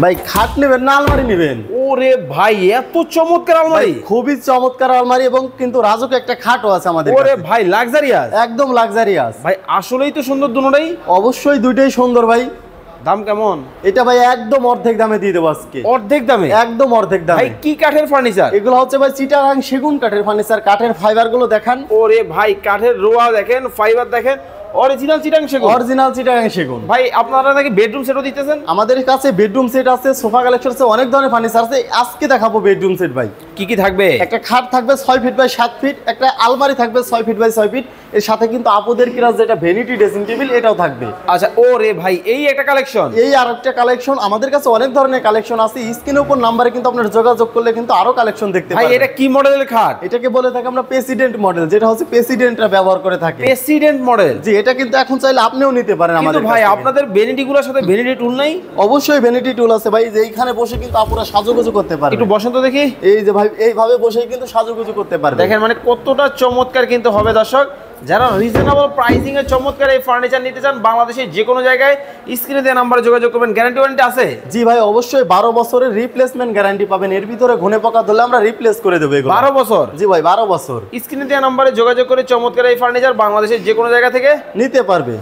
ভাই খাট নেবেন না আলমারি নেবেন? ওরে ভাই এত চমৎকার আলমারি, খুবই চমৎকার আলমারি এবং কিন্তু রাজুক একটা খাটও আছে আমাদের ওরে কাছে। ভাই লাক্সারিয়াস, একদম লাক্সারিয়াস ভাই আসলেই তো সুন্দর দুটোটাই। অবশ্যই দুইটাই সুন্দর ভাই। দাম কেমন? এটা ভাই একদম অর্ধেক দামে দিয়ে দেবো আজকে। অর্ধেক দামে? একদম অর্ধেক দামে। ভাই কি কাঠের ফার্নিচার এগুলো হচ্ছে ভাই চিটাগাং সেগুন কাঠের ফার্নিচার। কাঠের ফাইবার গুলো দেখান। ওরে ভাই কাঠের রোয়া দেখেন, ফাইবার দেখেন, অরিজিনাল চিটাগাং সেগুন। অরিজিনাল চিটাগাং সেগুন। ভাই আপনারা নাকি বেডরুম সেটও দিতেছেন? আমাদের কাছে বেডরুম সেট আছে, সোফা কালেকশন আছে, অনেক ধরনের ফার্নিচার আছে। আজকে দেখাবো বেডরুম সেট ভাই। কি কি থাকবে? একটা খাট থাকবে 6 ফিট বাই 7 ফিট, একটা আলমারি থাকবে 6 ফিট বাই 6 ফিট, এর সাথে কিন্তু আপুদের কিরাস যেটা ভ্যানিটি ড্রেসিং টেবিল এটাও থাকবে। আচ্ছা ওরে ভাই এই একটা কালেকশন, এই আরেকটা কালেকশন। আমাদের কাছে অনেক ধরনের কালেকশন আছে। স্ক্রিনের উপর নাম্বারে কিন্তু আপনারা যোগাযোগ করলে কিন্তু আরো কালেকশন দেখতে ভাই পাবেন। এটা কি মডেলের খাট? এটাকে বলে থাকি আমরা প্রেসিডেন্ট মডেল, যেটা হচ্ছে প্রেসিডেন্টরা ব্যবহার করে থাকে। President model? জি, এটা কিন্তু এখন চাইলে আপনিও নিতে পারেন কিন্তু আমাদের ভাই কাছ থেকে। আপনাদের ভ্যানিটি গুলোর সাথে ভ্যানিটি টুল নাই? অবশ্যই ভ্যানিটি টুল আছে ভাই, যে এইখানে বসে কিন্তু আপুরা সাজুগুজু করতে পারবে। একটু বসন্ত দেখি। এই যে ভাই এইভাবে বসেই কিন্তু সাজুগুজু করতে পারবে। দেখেন মানে কতটা চমৎকার কিন্তু হবে দর্শক। যারা রিজনেবল প্রাইসিং এ চমৎকার এই ফার্নিচার নিতে চান বাংলাদেশের যে কোনো জায়গায় স্ক্রিনে দেওয়া নম্বরে যোগাযোগ করবেন। গ্যারান্টি ওয়ারেন্টি আছে? জি ভাই অবশ্যই 12 বছরের রিপ্লেসমেন্ট গ্যারান্টি পাবেন। এর ভিতরে ঘুনে পোকা ধরলে আমরা রিপ্লেস করে দেব এগুলো। 12 বছর? জি ভাই 12 বছর। স্ক্রিনে দেওয়া নম্বরে যোগাযোগ করে চমৎকার এই ফার্নিচার বাংলাদেশের যে কোনো জায়গা থেকে নিতে পারবে।